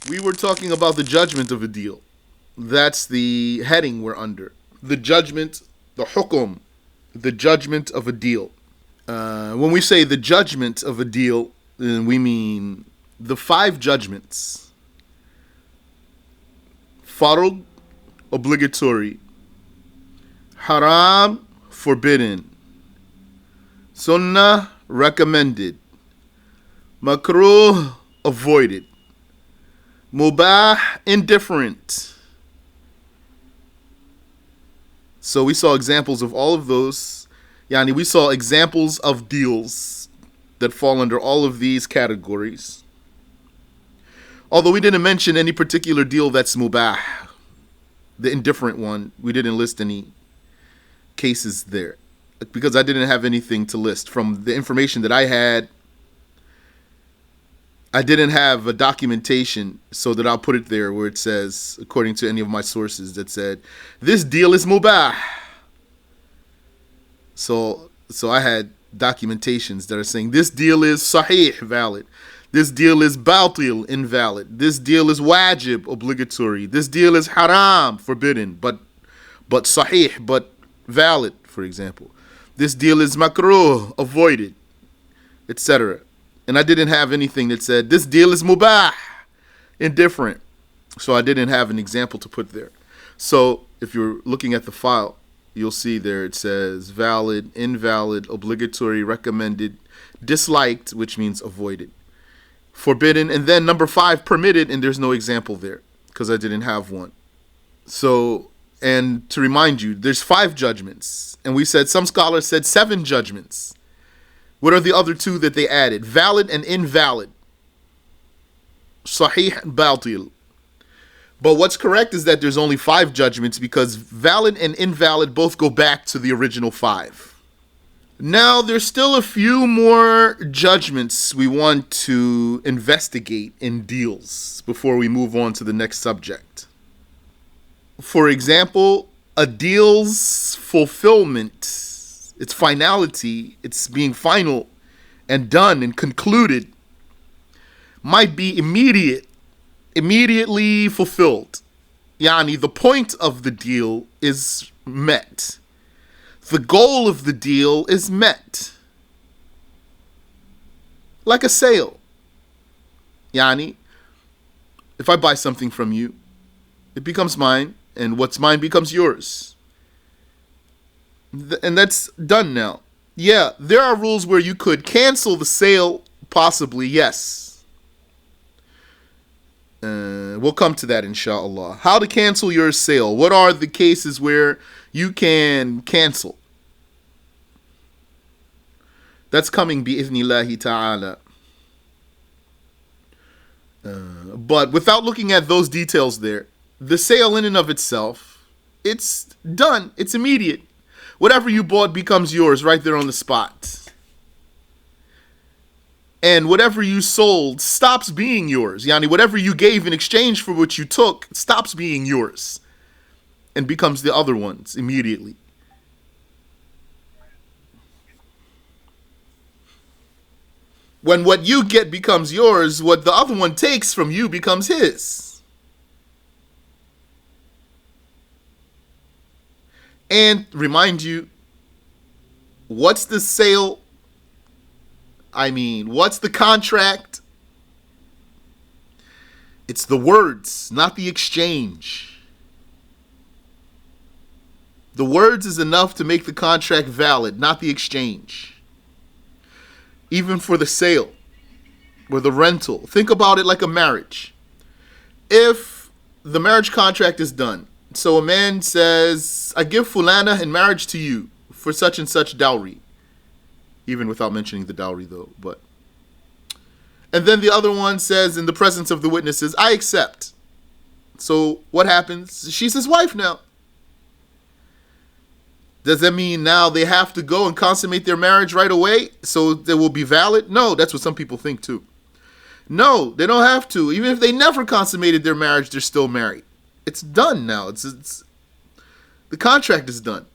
We were talking about the judgment of a deal. That's the heading we're under. The judgment, the hukum, the judgment of a deal. When we say the judgment of a deal, then we mean the five judgments. Farud, obligatory. Haram, forbidden. Sunnah, recommended. Makruh, avoided. Mubah, indifferent. So we saw examples of all of those. Yani, we saw examples of deals that fall under all of these categories. Although we didn't mention any particular deal that's mubah, the indifferent one, we didn't list any cases there because I didn't have anything to list. From the information that I had, I didn't have a documentation so that I'll put it there where it says, according to any of my sources, that said, this deal is mubah. So I had documentations that are saying this deal is sahih, valid. This deal is batil, invalid. This deal is wajib, obligatory. This deal is haram, forbidden, but sahih, but valid, for example. This deal is makruh, avoided, etc. And I didn't have anything that said this deal is mubah, indifferent. So I didn't have an example to put there. So if you're looking at the file, you'll see there it says valid, invalid, obligatory, recommended, disliked, which means avoided, forbidden, and then number 5, permitted, and there's no example there because I didn't have one. So, and to remind you, there's 5 judgments, and we said some scholars said 7 judgments. What are the other 2 that they added? Valid and invalid. Sahih and batil. But what's correct is that there's only 5 judgments because valid and invalid both go back to the original 5. Now, there's still a few more judgments we want to investigate in deals before we move on to the next subject. For example, a deal's fulfillment, its finality, its being final and done and concluded, might be immediately fulfilled. Yani, the point of the deal is met. The goal of the deal is met. Like a sale. Yani, if I buy something from you, it becomes mine, and what's mine becomes yours. And that's done now. Yeah, there are rules where you could cancel the sale, possibly, yes. We'll come to that, inshallah. How to cancel your sale. What are the cases where you can cancel? That's coming bi'ithnillahi ta'ala. But without looking at those details there, the sale in and of itself, it's done. It's immediate. Whatever you bought becomes yours right there on the spot. And whatever you sold stops being yours. Yani, whatever you gave in exchange for what you took stops being yours and becomes the other one's immediately. When what you get becomes yours, what the other one takes from you becomes his. And remind you, what's the sale? What's the contract? It's the words, not the exchange. The words is enough to make the contract valid, not the exchange. Even for the sale or the rental. Think about it like a marriage. If the marriage contract is done, so a man says, I give fulana in marriage to you for such and such dowry. Even without mentioning the dowry though, but. And then the other one says in the presence of the witnesses, I accept. So what happens? She's his wife now. Does that mean now they have to go and consummate their marriage right away so they will be valid? No, that's what some people think too. No, they don't have to. Even if they never consummated their marriage, they're still married. It's done now. It's the contract is done.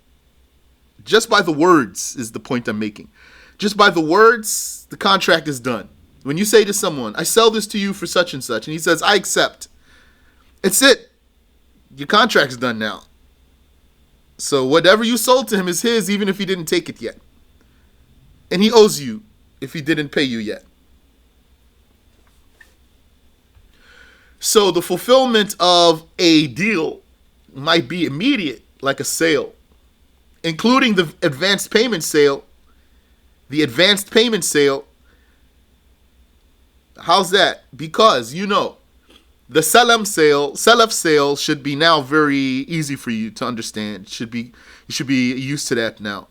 Just by the words is the point I'm making. Just by the words, the contract is done. When you say to someone, I sell this to you for such and such, and he says, I accept. It's it. Your contract's done now. So whatever you sold to him is his, even if he didn't take it yet. And he owes you if he didn't pay you yet. So the fulfillment of a deal might be immediate, like a sale, including the advanced payment sale. The advanced payment sale, how's that? Because, the salaf sale should be now very easy for you to understand. You should be used to that now.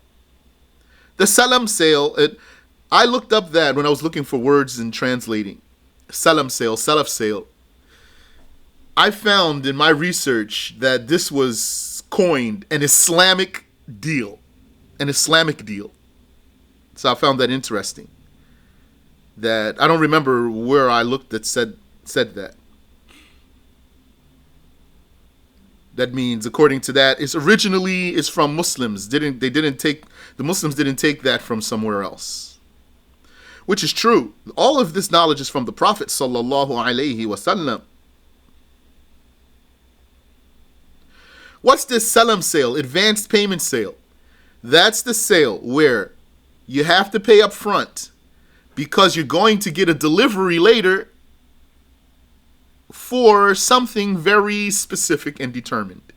The salam sale, I looked up that when I was looking for words and translating. Salam sale, salaf sale. I found in my research that this was coined an Islamic deal. An Islamic deal. So I found that interesting. That I don't remember where I looked that said that. That means, according to that, it's from Muslims. The Muslims didn't take that from somewhere else. Which is true. All of this knowledge is from the Prophet sallallahu alaihi wasallam. What's this salam sale, advanced payment sale? That's the sale where you have to pay up front because you're going to get a delivery later for something very specific and determined.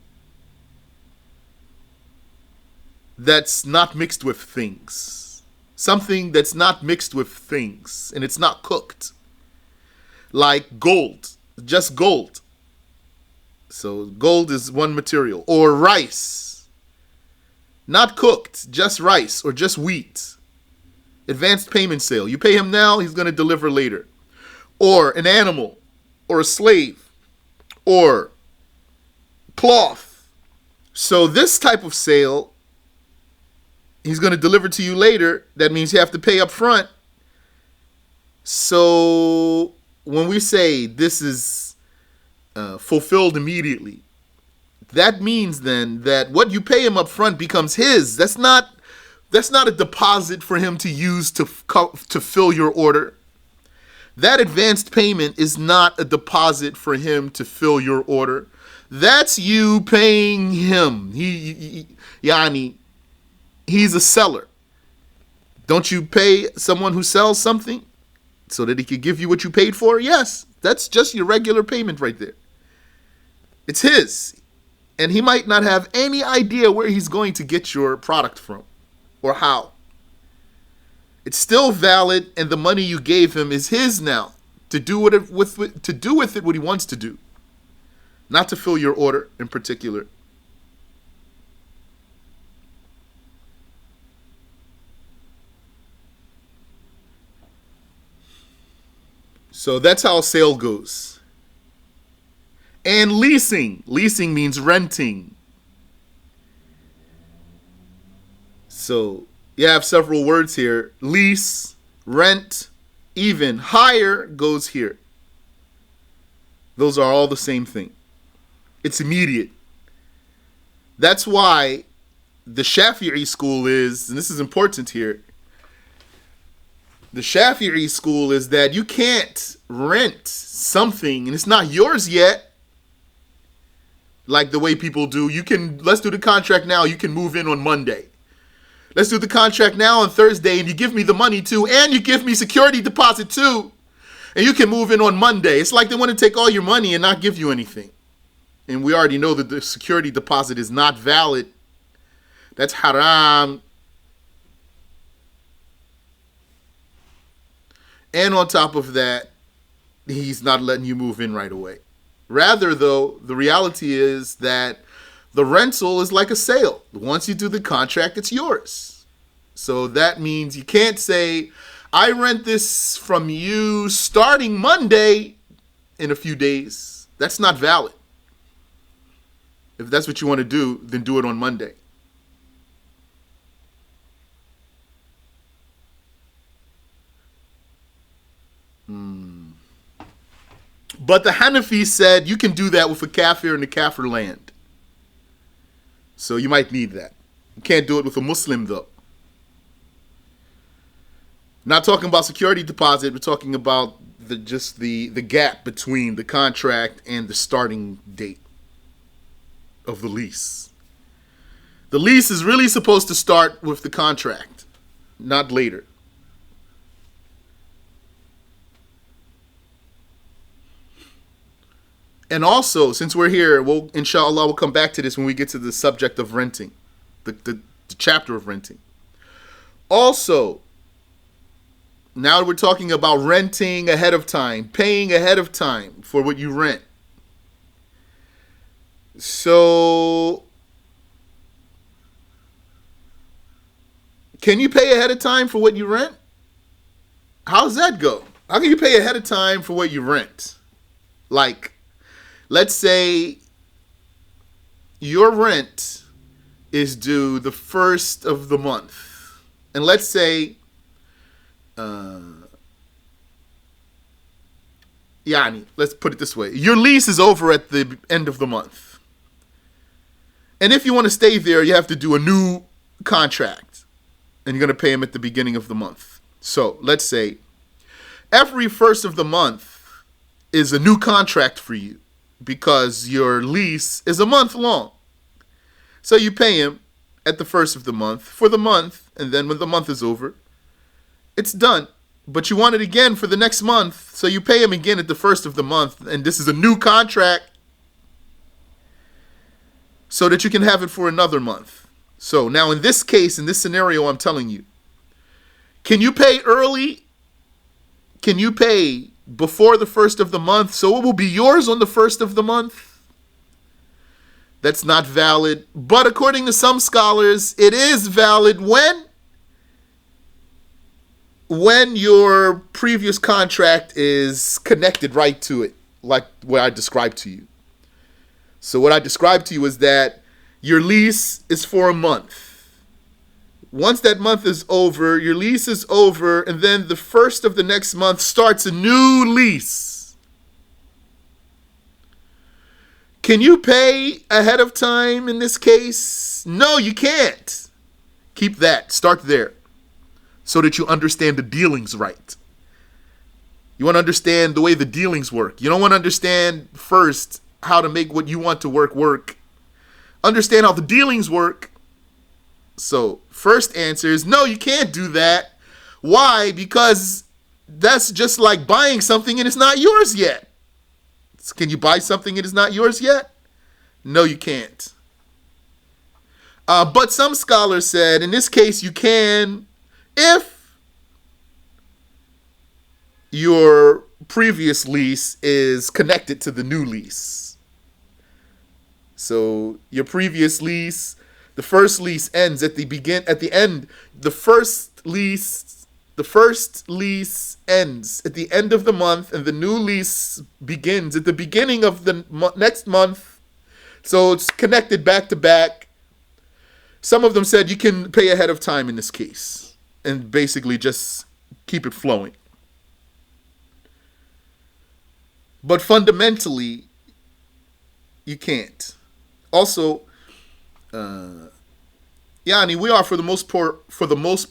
That's not mixed with things. Something that's not mixed with things and it's not cooked. Like gold, just gold. So gold is one material. Or rice. Not cooked, just rice or just wheat. Advanced payment sale. You pay him now, he's going to deliver later. Or an animal. Or a slave. Or cloth. So this type of sale, he's going to deliver to you later. That means you have to pay up front. So when we say this is fulfilled immediately, that means then that what you pay him up front becomes his. That's not a deposit for him to use to fill your order. That advanced payment is not a deposit for him to fill your order. That's you paying him. He's a seller. Don't you pay someone who sells something so that he could give you what you paid for? Yes, that's just your regular payment right there. It's his. And he might not have any idea where he's going to get your product from or how. It's still valid, and the money you gave him is his now to do with it what he wants to do, not to fill your order in particular. So that's how a sale goes. And leasing. Leasing means renting. So you have several words here. Lease, rent, even. Hire goes here. Those are all the same thing. It's immediate. That's why the Shafi'i school is, and this is important here, the Shafi'i school is that you can't rent something and it's not yours yet, like the way people do. Let's do the contract now, you can move in on Monday. Let's do the contract now on Thursday, and you give me the money too, and you give me security deposit too, and you can move in on Monday. It's like they want to take all your money and not give you anything. And we already know that the security deposit is not valid. That's haram. And on top of that, he's not letting you move in right away. Rather, though, the reality is that the rental is like a sale. Once you do the contract, it's yours. So that means you can't say, I rent this from you starting Monday in a few days. That's not valid. If that's what you want to do, then do it on Monday. But the Hanafi said you can do that with a kafir in the kafir land. So you might need that. You can't do it with a Muslim though. Not talking about security deposit, we're talking about the gap between the contract and the starting date of the lease. The lease is really supposed to start with the contract, not later. And also, since we're here, inshallah, we'll come back to this when we get to the subject of renting, the chapter of renting. Also, now we're talking about renting ahead of time, paying ahead of time for what you rent. So, can you pay ahead of time for what you rent? How does that go? How can you pay ahead of time for what you rent? Like, let's say your rent is due the first of the month. And let's say, let's put it this way. Your lease is over at the end of the month. And if you want to stay there, you have to do a new contract. And you're going to pay them at the beginning of the month. So let's say every first of the month is a new contract for you because your lease is a month long. So you pay him at the first of the month for the month, and then when the month is over, it's done. But you want it again for the next month, so you pay him again at the first of the month, and this is a new contract so that you can have it for another month. So now in this case, in this scenario I'm telling you, can you pay early? Can you pay before the first of the month so it will be yours on the first of the month? That's not valid. But according to some scholars, it is valid when your previous contract is connected right to it, like what I described to you. So what I described to you is that your lease is for a month. Once that month is over, your lease is over, and then the first of the next month starts a new lease. Can you pay ahead of time in this case? No, you can't. Keep that. Start there so that you understand the dealings right. You want to understand the way the dealings work. You don't want to understand first how to make what you want to work. Understand how the dealings work. So, first answer is no, you can't do that. Why? Because that's just like buying something and it's not yours yet. Can you buy something and it's not yours yet? No, you can't. But some scholars said in this case you can if your previous lease is connected to the new lease. So your previous lease, the first lease ends at the end. The first lease ends at the end of the month, and the new lease begins at the beginning of the next month. So it's connected back to back. Some of them said you can pay ahead of time in this case and basically just keep it flowing. But fundamentally, you can't. Also, we are for the most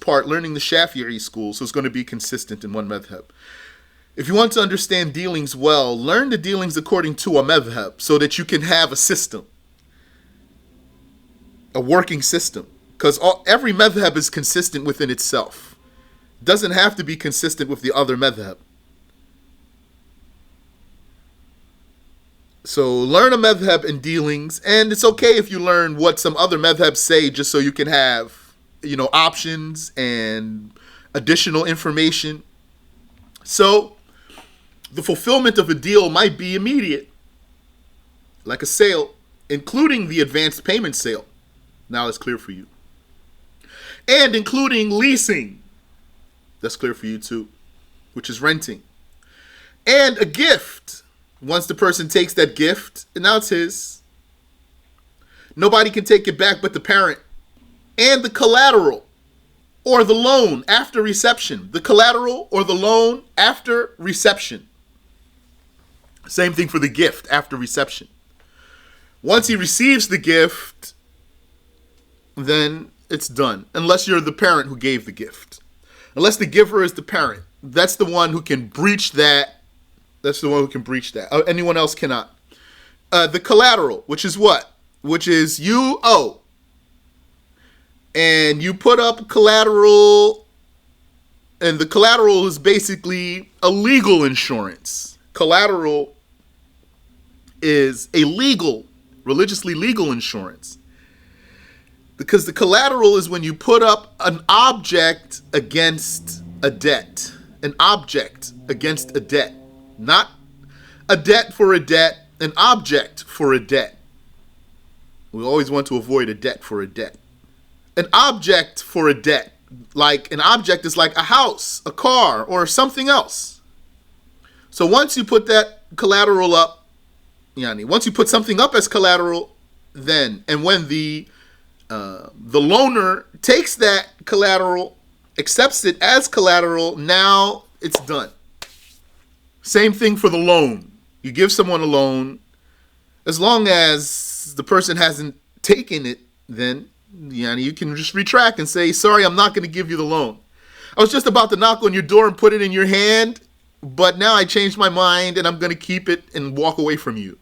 part learning the Shafi'i school, so it's going to be consistent in one madhab. If you want to understand dealings well, learn the dealings according to a madhab so that you can have a system, a working system. Because every madhab is consistent within itself. It doesn't have to be consistent with the other madhab. So learn a madhab in dealings, and it's okay if you learn what some other madhabs say just so you can have, options and additional information. So the fulfillment of a deal might be immediate, like a sale, including the advanced payment sale. Now it's clear for you. And including leasing. That's clear for you too, which is renting. And a gift. Once the person takes that gift, and now it's his. Nobody can take it back but the parent. And the collateral or the loan after reception. The collateral or the loan after reception. Same thing for the gift after reception. Once he receives the gift, then it's done. Unless you're the parent who gave the gift. Unless the giver is the parent. That's the one who can breach that. That's the one who can breach that. Anyone else cannot. The collateral, which is what? Which is you owe. And you put up collateral, and the collateral is basically a legal insurance. Collateral is a legal, religiously legal insurance. Because the collateral is when you put up an object against a debt. An object against a debt. Not a debt for a debt, an object for a debt. We always want to avoid a debt for a debt. An object for a debt. Like an object is like a house, a car, or something else. So once you put that collateral up, once you put something up as collateral, then, and when the loaner takes that collateral, accepts it as collateral, now it's done. Same thing for the loan. You give someone a loan, as long as the person hasn't taken it, then you can just retract and say, sorry, I'm not going to give you the loan. I was just about to knock on your door and put it in your hand, but now I changed my mind and I'm going to keep it and walk away from you.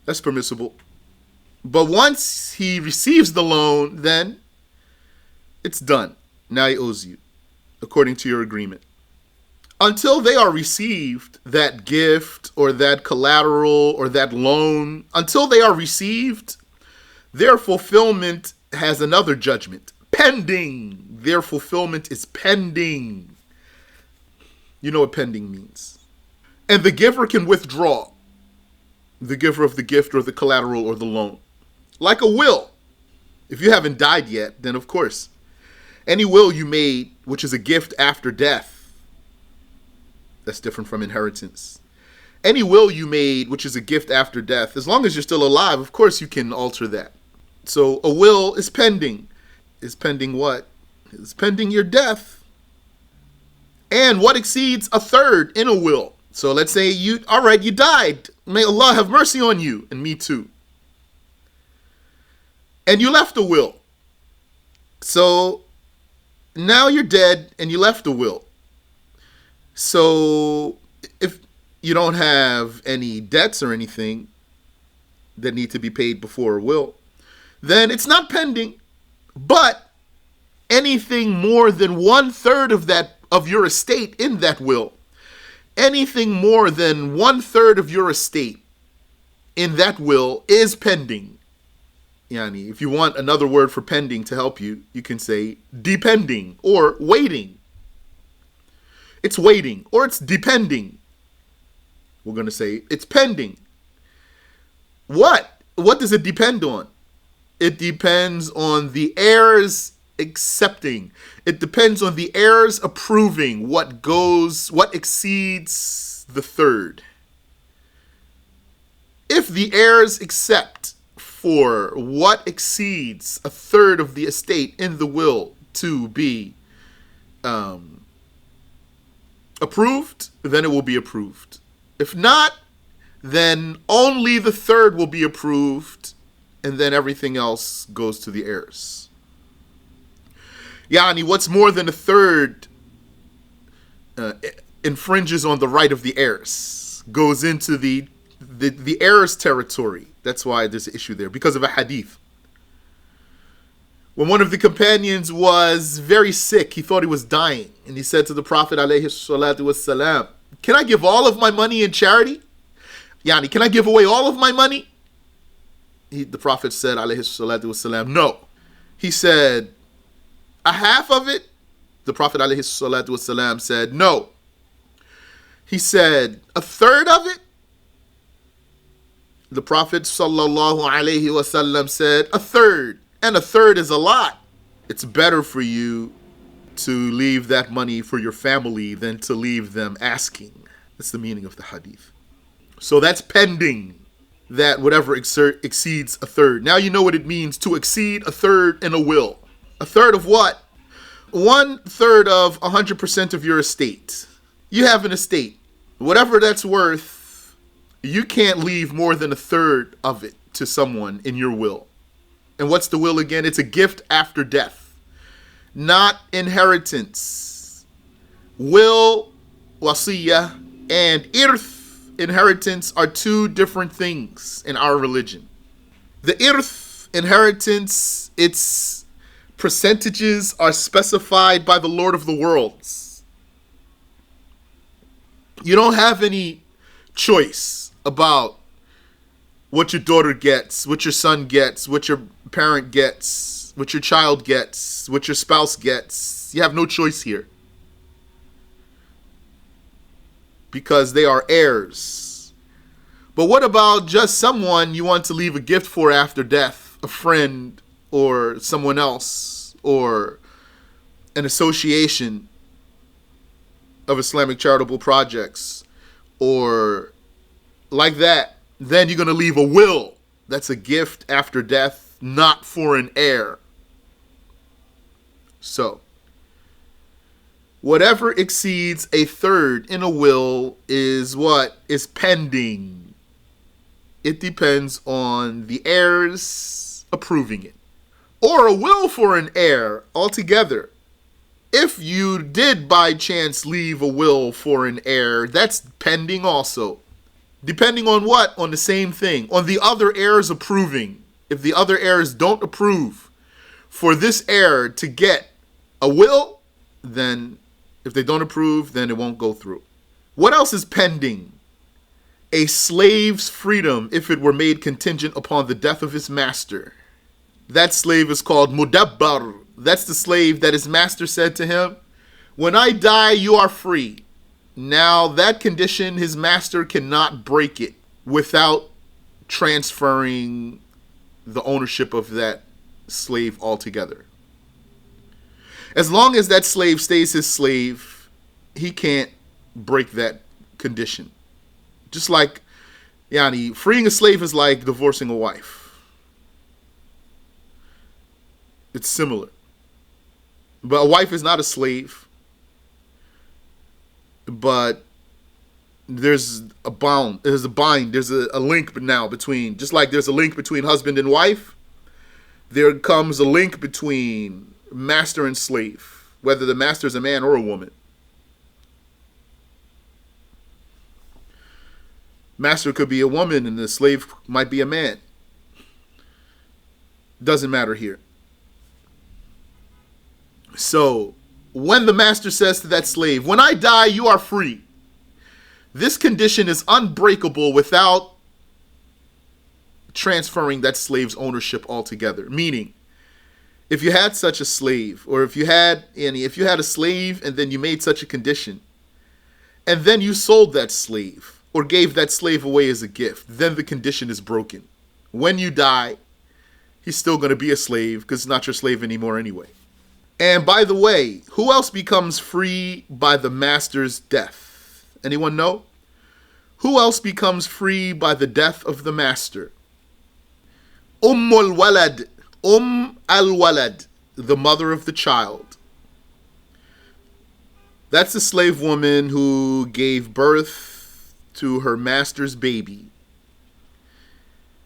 That's permissible. But once he receives the loan, then it's done. Now he owes you, according to your agreement. Until they are received, that gift or that collateral or that loan, until they are received, their fulfillment has another judgment. Pending. Their fulfillment is pending. You know what pending means. And the giver can withdraw. The giver of the gift or the collateral or the loan. Like a will. If you haven't died yet, then of course. Any will you made, which is a gift after death, that's different from inheritance. Any will you made, which is a gift after death, as long as you're still alive, of course you can alter that. So a will is pending. Is pending what? It's pending your death. And what exceeds a third in a will? So let's say you died. May Allah have mercy on you, and me too. And you left a will. So now you're dead and you left a will. So if you don't have any debts or anything that need to be paid before a will, then it's not pending. But anything more than 1/3 of your estate in that will, anything more than 1/3 of your estate in that will is pending. If you want another word for pending to help you, you can say depending or waiting. It's waiting or it's depending. We're going to say it's pending. What? What does it depend on? It depends on the heirs accepting. It depends on the heirs approving what exceeds the third. If the heirs accept for what exceeds a third of the estate in the will to be approved, then it will be approved. If not, then only the third will be approved, and then everything else goes to the heirs. What's more than a third infringes on the right of the heirs, goes into the heirs' territory. That's why there's an issue there, because of a hadith. When one of the companions was very sick, he thought he was dying, and he said to the Prophet ﷺ, can I give all of my money in charity? Can I give away all of my money? The Prophet said ﷺ, no. He said, a half of it? The Prophet ﷺ said, no. He said, a third of it? The Prophet ﷺ said, a third. And a third is a lot. It's better for you to leave that money for your family than to leave them asking. That's the meaning of the hadith. So that's pending that whatever exceeds a third. Now you know what it means to exceed a third in a will. A third of what? 1/3 of 100% of your estate. You have an estate. Whatever that's worth, you can't leave more than a third of it to someone in your will. And what's the will again? It's a gift after death. not inheritance. Will, wasiyah, and irth, inheritance, are two different things in our religion. The irth, inheritance, its percentages are specified by the Lord of the worlds. You don't have any choice about what your daughter gets, what your son gets, what your parent gets, what your child gets, what your spouse gets. You have no choice here. Because they are heirs. But what about just someone you want to leave a gift for after death? A friend or someone else or an association of Islamic charitable projects or like that. Then you're going to leave a will. That's a gift after death, not for an heir. So, whatever exceeds a third in a will is what? Is pending. It depends on the heirs approving it. Or a will for an heir altogether. If you did by chance leave a will for an heir, that's pending also. Depending on what? On the same thing. On the other heirs approving. If the other heirs don't approve for this heir to get a will, then if they don't approve, then it won't go through. What else is pending? A slave's freedom if it were made contingent upon the death of his master. That slave is called mudabbar. That's the slave that his master said to him, when I die, you are free. Now, that condition, his master cannot break it without transferring the ownership of that slave altogether. As long as that slave stays his slave, he can't break that condition. Just like, freeing a slave is like divorcing a wife. It's similar. But a wife is not a slave. But there's a bond, there's a link now between, just like there's a link between husband and wife, there comes a link between master and slave, whether the master is a man or a woman. Master could be a woman and the slave might be a man. Doesn't matter here. So, when the master says to that slave, when I die, you are free. This condition is unbreakable without transferring that slave's ownership altogether. Meaning, if you had such a slave, or if you had a slave and then you made such a condition, and then you sold that slave, or gave that slave away as a gift, then the condition is broken. When you die, he's still going to be a slave because it's not your slave anymore anyway. And by the way, who else becomes free by the master's death? Anyone know? Who else becomes free by the death of the master? Al-Walad, al-Walad, the mother of the child. That's the slave woman who gave birth to her master's baby.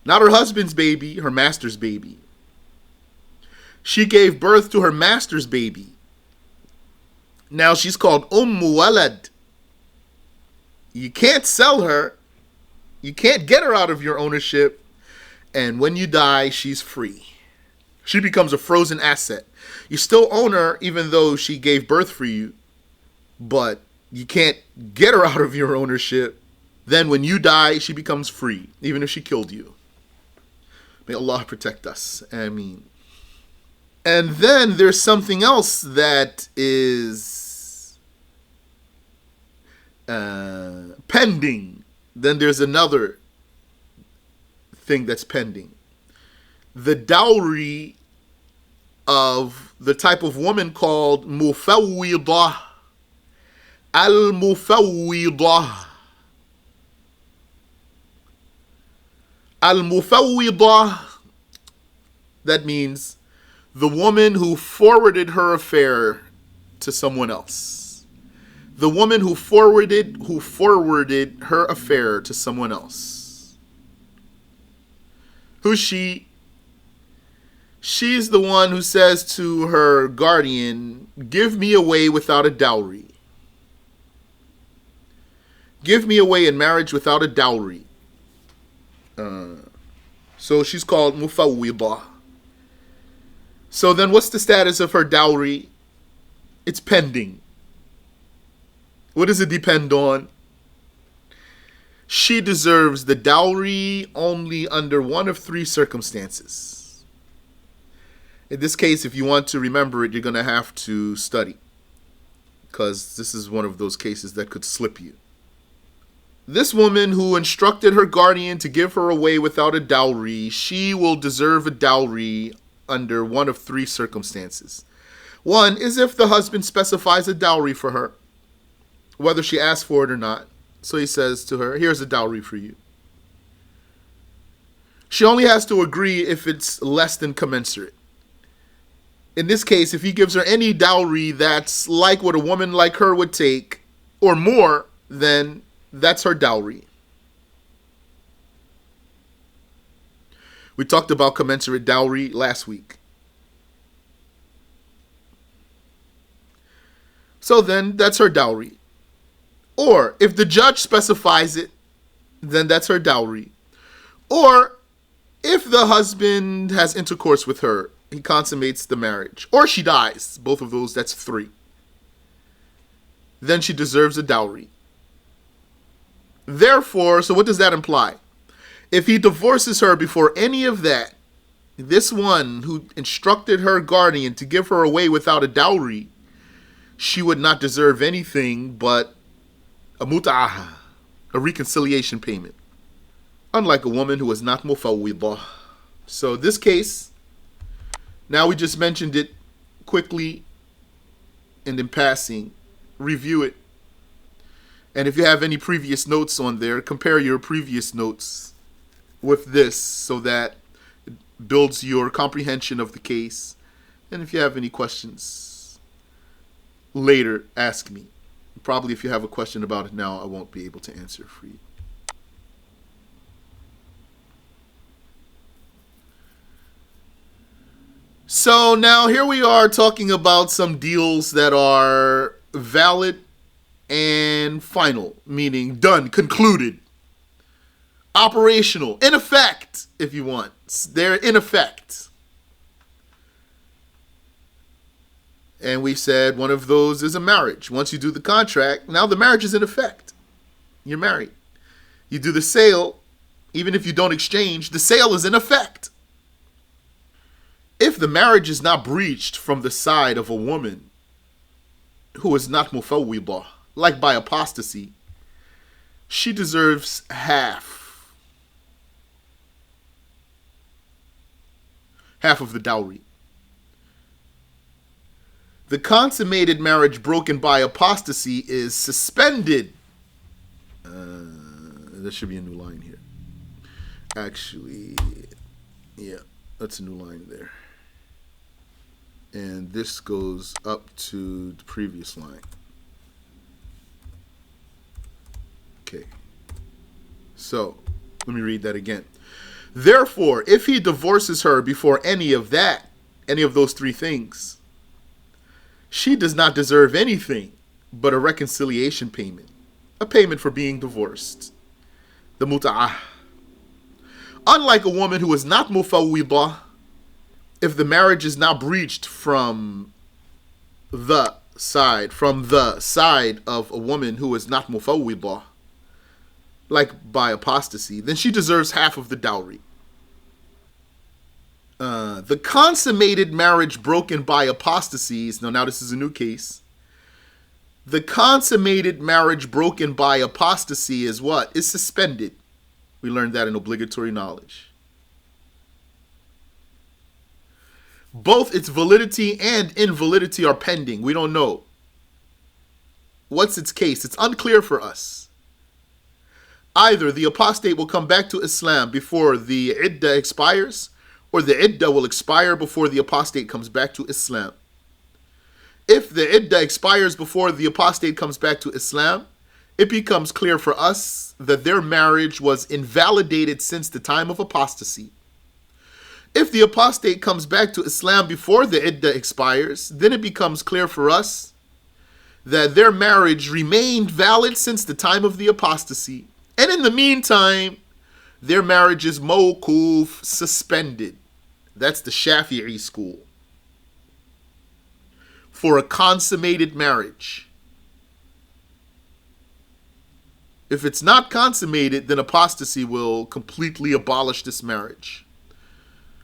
Not her husband's baby, her master's baby. She gave birth to her master's baby. Now she's called Walad. You can't sell her. You can't get her out of your ownership. And when you die, she's free. She becomes a frozen asset. You still own her even though she gave birth for you. But you can't get her out of your ownership. Then when you die, she becomes free, even if she killed you. May Allah protect us. Ameen. And then there's something else that is pending. Then there's another thing that's pending. The dowry of the type of woman called mufawwidah. Al-mufawwidah. Al-mufawwidah, that means the woman who forwarded her affair to someone else. The woman who forwarded her affair to someone else. Who's she? She's the one who says to her guardian, give me away without a dowry. Give me away in marriage without a dowry. So she's called mufawwidah. So then what's the status of her dowry? It's pending. What does it depend on? She deserves the dowry only under one of three circumstances. In this case, if you want to remember it, you're going to have to study, because this is one of those cases that could slip you. This woman who instructed her guardian to give her away without a dowry, she will deserve a dowry under one of three circumstances. One is if the husband specifies a dowry for her, whether she asks for it or not. So he says to her, here's a dowry for you. She only has to agree if it's less than commensurate. In this case, if he gives her any dowry that's like what a woman like her would take, or more, then that's her dowry. We talked about commensurate dowry last week. So then that's her dowry. Or if the judge specifies it, then that's her dowry. Or if the husband has intercourse with her, he consummates the marriage, or she dies, both of those, that's three, then she deserves a dowry. Therefore, so what does that imply? If he divorces her before any of that, this one who instructed her guardian to give her away without a dowry, she would not deserve anything but a mut'ah, a reconciliation payment, unlike a woman who is not mufawwidah. So this case, now we just mentioned it quickly and in passing. Review it. And if you have any previous notes on there, compare your previous notes with this so that it builds your comprehension of the case. And if you have any questions later, ask me. Probably if you have a question about it now, I won't be able to answer for you. So now here we are talking about some deals that are valid and final, meaning done, concluded, operational, in effect, if you want. They're in effect. And we said one of those is a marriage. Once you do the contract, now the marriage is in effect. You're married. You do the sale, even if you don't exchange, the sale is in effect. If the marriage is not breached from the side of a woman who is not mufawwidah, like by apostasy, she deserves half of the dowry. The consummated marriage broken by apostasy is suspended. There should be a new line here. Actually, yeah, that's a new line there. And this goes up to the previous line. Okay. So, let me read that again. Therefore, if he divorces her before any of those three things, she does not deserve anything but a reconciliation payment, a payment for being divorced, the mut'ah. Unlike a woman who is not mufawwidah, if the marriage is not breached from the side of a woman who is not mufawwidah, like by apostasy, then she deserves half of the dowry. The consummated marriage broken by apostasies, now this is a new case. The consummated marriage broken by apostasy is what? Is suspended. We learned that in obligatory knowledge. Both its validity and invalidity are pending. We don't know. What's its case? It's unclear for us. Either the apostate will come back to Islam before the iddah expires, or the iddah will expire before the apostate comes back to Islam. If the iddah expires before the apostate comes back to Islam, it becomes clear for us that their marriage was invalidated since the time of apostasy. If the apostate comes back to Islam before the iddah expires, then it becomes clear for us that their marriage remained valid since the time of the apostasy. And in the meantime, their marriage is mawquf, suspended. That's the Shafi'i school. For a consummated marriage. If it's not consummated, then apostasy will completely abolish this marriage.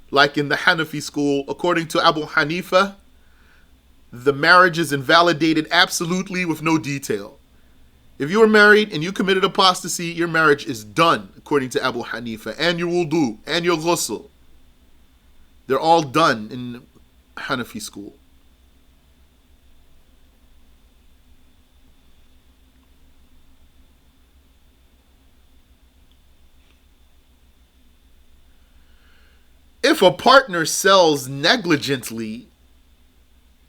Like in the Hanafi school, according to Abu Hanifa, the marriage is invalidated absolutely with no detail. If you were married and you committed apostasy, your marriage is done, according to Abu Hanifa, and your wudu, and your ghusl. They're all done in Hanafi school. If a partner sells negligently,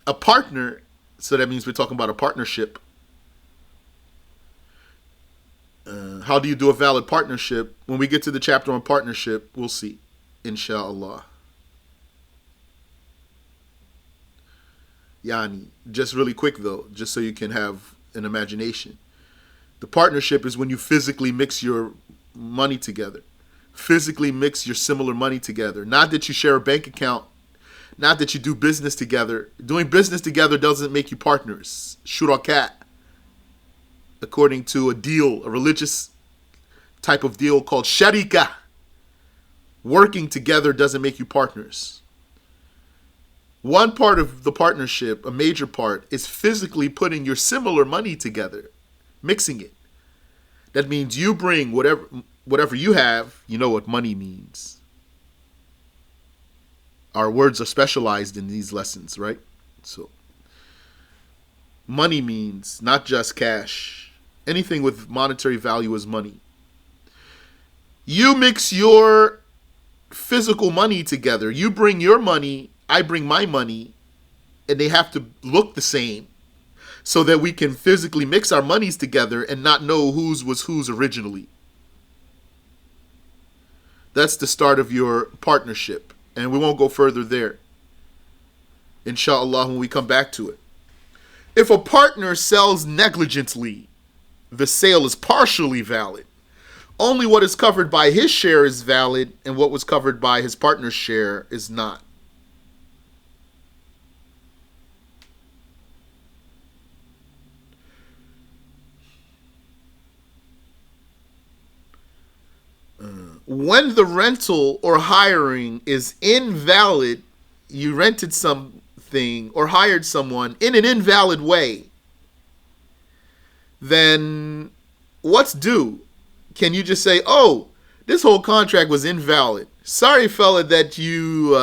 a partner, so that means we're talking about a partnership. How do you do a valid partnership? When we get to the chapter on partnership, we'll see, inshallah. Yani, just really quick though, just so you can have an imagination. The partnership is when you physically mix your money together. Physically mix your similar money together. Not that you share a bank account. Not that you do business together. Doing business together doesn't make you partners. Shurakat. According to a deal, a religious type of deal called sharika. Working together doesn't make you partners. One part of the partnership, a major part, is physically putting your similar money together. Mixing it. That means you bring whatever you have. You know what money means. Our words are specialized in these lessons, right? So, money means not just cash. Anything with monetary value is money. You mix your physical money together. You bring your money, I bring my money, and they have to look the same so that we can physically mix our monies together and not know whose was whose originally. That's the start of your partnership. And we won't go further there, inshallah, when we come back to it. If a partner sells negligently, the sale is partially valid. Only what is covered by his share is valid, and what was covered by his partner's share is not. When the rental or hiring is invalid, you rented something or hired someone in an invalid way, then what's due? Can you just say, oh, this whole contract was invalid. Sorry, fella, that you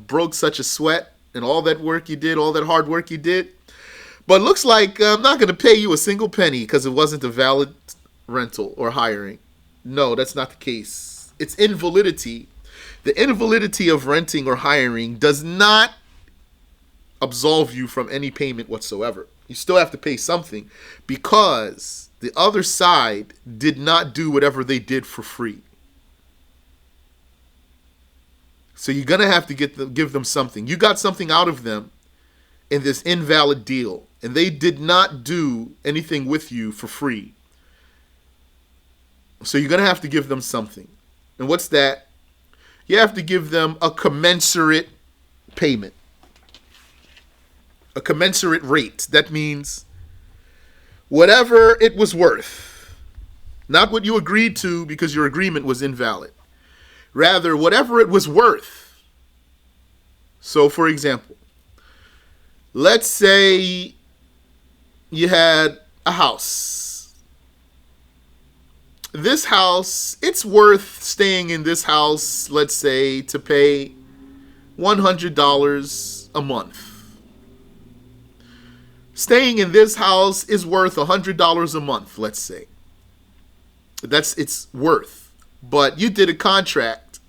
broke such a sweat and all that work you did, all that hard work you did. But looks like I'm not going to pay you a single penny because it wasn't a valid rental or hiring. No, that's not the case. It's invalidity. The invalidity of renting or hiring does not absolve you from any payment whatsoever. You still have to pay something because the other side did not do whatever they did for free. So you're going to have to give them something. You got something out of them in this invalid deal, and they did not do anything with you for free. So you're going to have to give them something. And what's that? You have to give them a commensurate payment. A commensurate rate. That means whatever it was worth. Not what you agreed to because your agreement was invalid. Rather, whatever it was worth. So, for example, let's say you had a house. This house, it's worth staying in this house, let's say, to pay $100 a month. Staying in this house is worth $100 a month, let's say. That's its worth. But you did a contract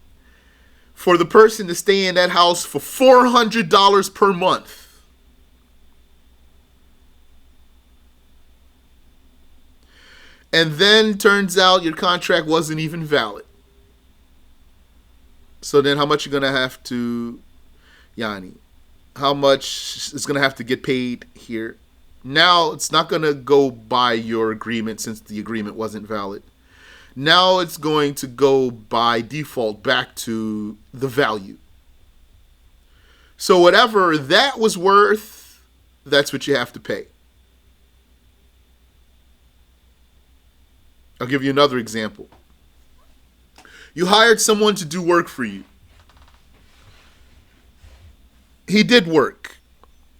for the person to stay in that house for $400 per month. And then turns out your contract wasn't even valid. So then how much you're going to have to, Yani, how much is going to have to get paid here? Now it's not going to go by your agreement since the agreement wasn't valid. Now it's going to go by default back to the value. So whatever that was worth, that's what you have to pay. I'll give you another example. You hired someone to do work for you. He did work.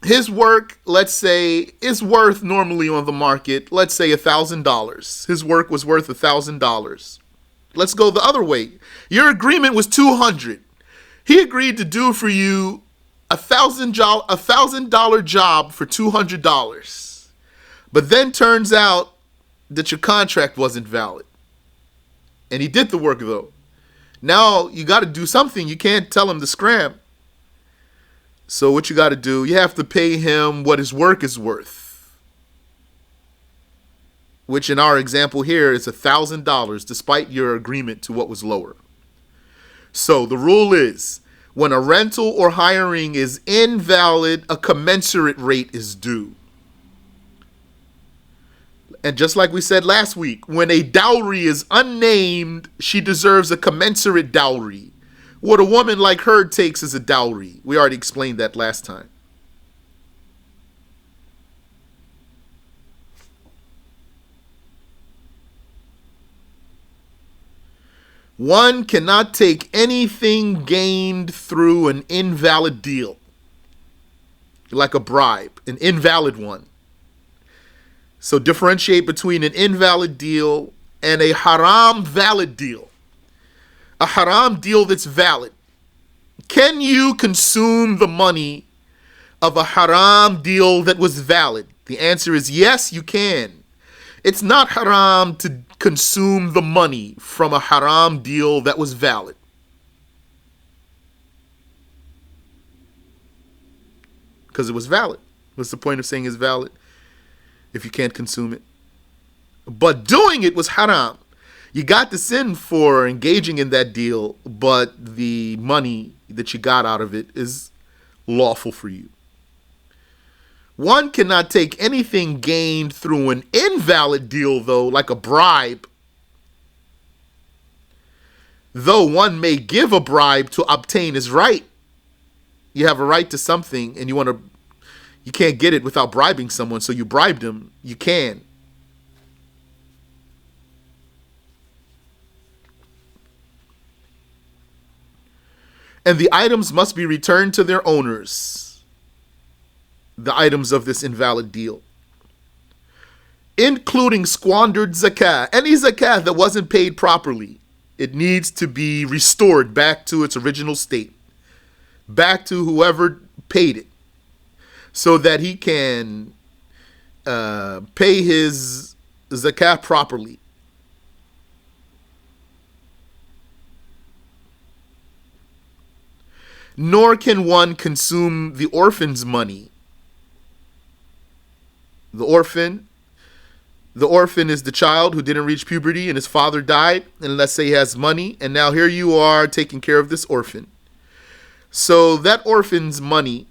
His work, let's say, is worth normally on the market, let's say $1,000. His work was worth $1,000. Let's go the other way. Your agreement was $200. He agreed to do for you $1,000 job for $200. But then turns out that your contract wasn't valid. And he did the work though. Now you got to do something. You can't tell him to scram. So what you got to do, you have to pay him what his work is worth. Which in our example here is $1,000 despite your agreement to what was lower. So the rule is, when a rental or hiring is invalid, a commensurate rate is due. And just like we said last week, when a dowry is unnamed, she deserves a commensurate dowry. What a woman like her takes is a dowry. We already explained that last time. One cannot take anything gained through an invalid deal, like a bribe, an invalid one. So differentiate between an invalid deal and a haram valid deal. A haram deal that's valid. Can you consume the money of a haram deal that was valid? The answer is yes, you can. It's not haram to consume the money from a haram deal that was valid. Because it was valid. What's the point of saying it's valid if you can't consume it? But doing it was haram. You got the sin for engaging in that deal, but the money that you got out of it is lawful for you. One cannot take anything gained through an invalid deal, though, like a bribe. Though one may give a bribe to obtain his right. You have a right to something and you can't get it without bribing someone, so you bribed him, you can. And the items must be returned to their owners. The items of this invalid deal. Including squandered zakah. Any zakah that wasn't paid properly, it needs to be restored back to its original state. Back to whoever paid it. So that he can pay his zakah properly. Nor can one consume the orphan's money. The orphan is the child who didn't reach puberty and his father died, and let's say he has money, and now here you are taking care of this orphan. So that orphan's money,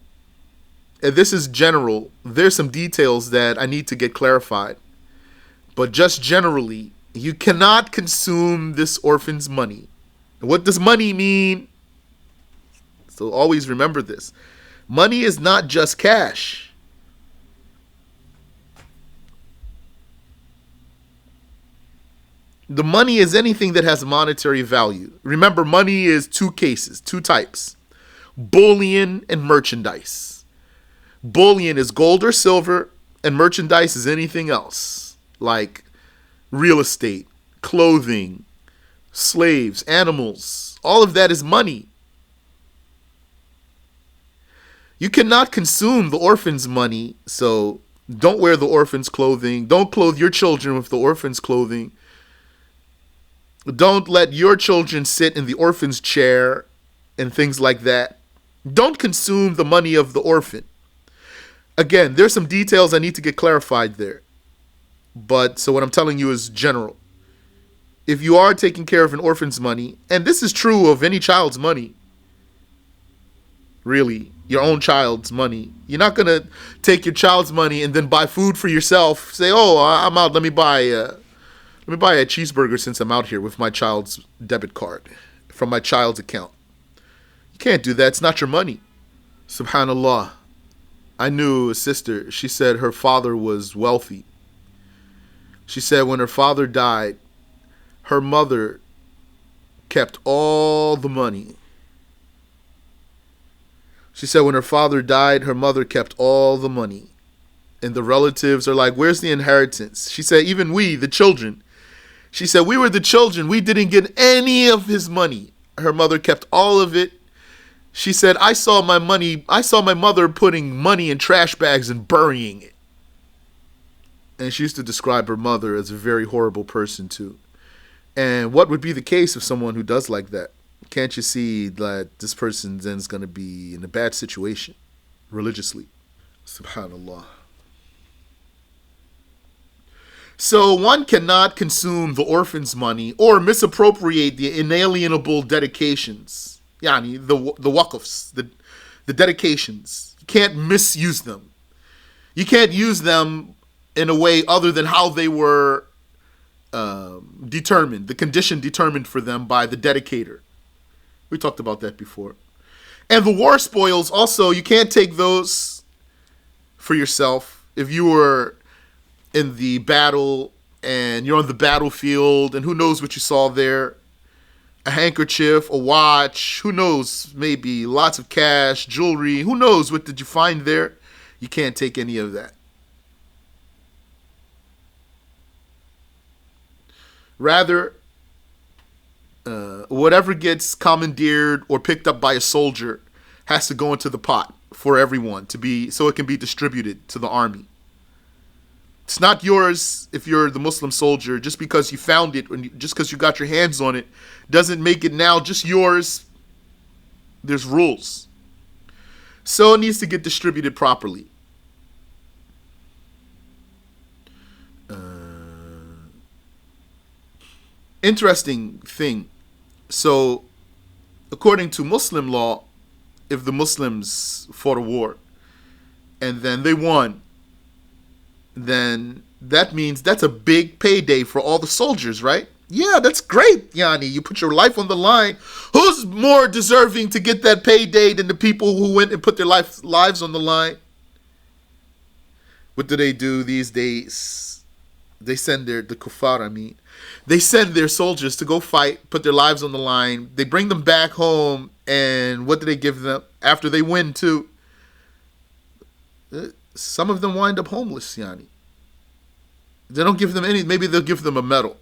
and this is general, there's some details that I need to get clarified, but just generally, you cannot consume this orphan's money. What does money mean? So always remember this. Money is not just cash. The money is anything that has monetary value. Remember, money is two types. Bullion and merchandise. Bullion is gold or silver, and merchandise is anything else, like real estate, clothing, slaves, animals. All of that is money. You cannot consume the orphan's money, so don't wear the orphan's clothing. Don't clothe your children with the orphan's clothing. Don't let your children sit in the orphan's chair and things like that. Don't consume the money of the orphan. Again, there's some details I need to get clarified there. But so what I'm telling you is general. if you are taking care of an orphan's money, and this is true of any child's money, really, your own child's money, you're not going to take your child's money and then buy food for yourself. Say, oh, I'm out. Let me buy a cheeseburger since I'm out here with my child's debit card from my child's account. You can't do that. It's not your money. Subhanallah. I knew a sister. She said her father was wealthy. She said when her father died, her mother kept all the money. She said when her father died, her mother kept all the money. And the relatives are like, where's the inheritance? She said, even we, the children. She said, we were the children. We didn't get any of his money. Her mother kept all of it. She said, I saw my mother putting money in trash bags and burying it. And she used to describe her mother as a very horrible person too. And what would be the case of someone who does like that? Can't you see that this person then is going to be in a bad situation religiously? Subhanallah. So one cannot consume the orphan's money or misappropriate the inalienable dedications. Yani, the waqfs, the dedications. You can't misuse them. You can't use them in a way other than how they were determined, the condition determined for them by the dedicator. We talked about that before. And the war spoils also, you can't take those for yourself. If you were in the battle and you're on the battlefield and who knows what you saw there, a handkerchief, a watch, who knows, maybe lots of cash, jewelry, who knows what did you find there. You can't take any of that. Rather, whatever gets commandeered or picked up by a soldier has to go into the pot for everyone so it can be distributed to the army. It's not yours if you're the Muslim soldier. Just because you found it, just because you got your hands on it, doesn't make it now just yours. There's rules. So it needs to get distributed properly. Interesting thing. So, according to Muslim law, if the Muslims fought a war and then they won, then that means that's a big payday for all the soldiers, right? Yeah, that's great, Yani. You put your life on the line. Who's more deserving to get that payday than the people who went and put their lives on the line? What do they do these days? They send the kuffar, they send their soldiers to go fight, put their lives on the line. They bring them back home, and what do they give them after they win too? Some of them wind up homeless, Yani. They don't give them any. Maybe they'll give them a medal.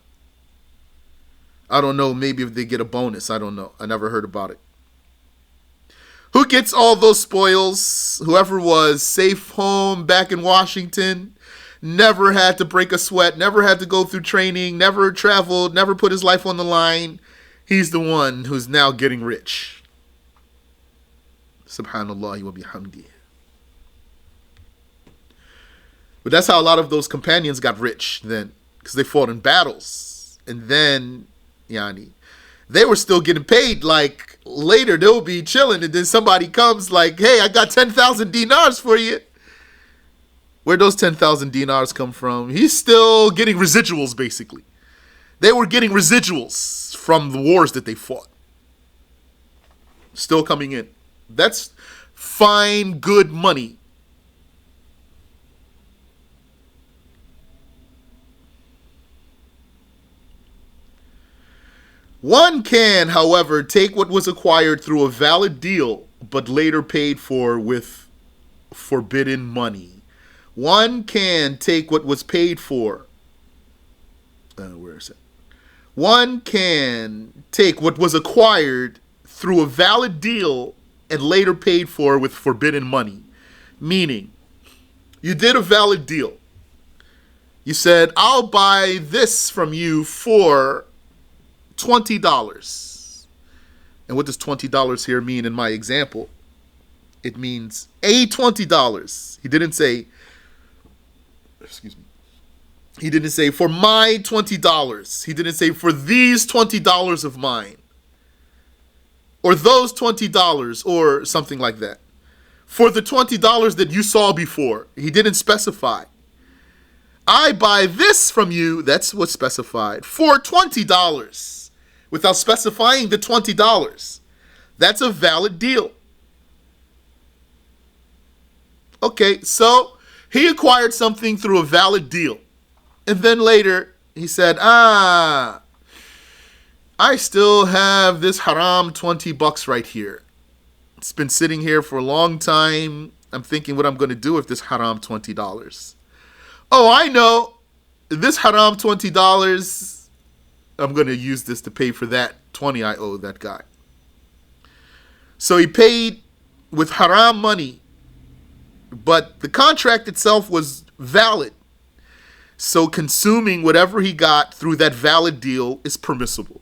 I don't know. Maybe if they get a bonus. I don't know. I never heard about it. Who gets all those spoils? Whoever was safe home back in Washington, never had to break a sweat, never had to go through training, never traveled, never put his life on the line. He's the one who's now getting rich. Subhanallah wa bihamdi. But that's how a lot of those companions got rich then, because they fought in battles. And then, Yani, they were still getting paid. Like, later they'll be chilling, and then somebody comes like, hey, I got 10,000 dinars for you. Where'd those 10,000 dinars come from? He's still getting residuals, basically. They were getting residuals from the wars that they fought. Still coming in. That's fine, good money. One can, however, take what was acquired through a valid deal, but later paid for with forbidden money. One can take what was paid for. Where is it? One can take what was acquired through a valid deal and later paid for with forbidden money. Meaning, you did a valid deal. You said, I'll buy this from you for $20. And what does $20 here mean in my example? It means a $20. He didn't say, He didn't say for my $20. He didn't say for these $20 of mine. Or those $20 or something like that. For the $20 that you saw before. He didn't specify. I buy this from you, that's what's specified, for $20 without specifying the $20. That's a valid deal. Okay, so he acquired something through a valid deal. And then later he said, I still have this haram $20 right here. It's been sitting here for a long time. I'm thinking what I'm going to do with this haram $20. Oh, I know. This haram $20, I'm going to use this to pay for that 20 I owe that guy. So he paid with haram money, but the contract itself was valid. So consuming whatever he got through that valid deal is permissible.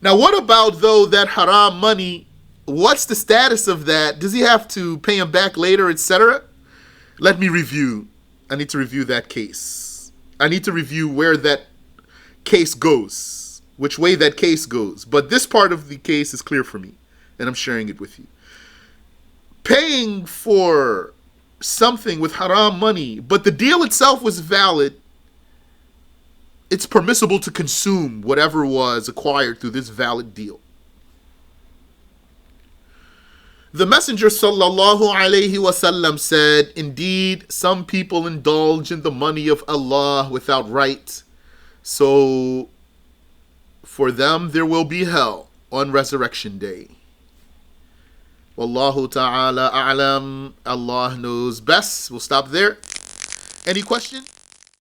Now, what about, though, that haram money? What's the status of that? Does he have to pay him back later, etc.? Let me review. I need to review that case. I need to review where that case goes, which way that case goes. But this part of the case is clear for me, and I'm sharing it with you. Paying for something with haram money, but the deal itself was valid, it's permissible to consume whatever was acquired through this valid deal. The Messenger sallallahu alaihi wasallam said, indeed, some people indulge in the money of Allah without right. So for them there will be hell on resurrection day. Wallahu ta'ala a'lam. Allah knows best. We'll stop there. Any questions?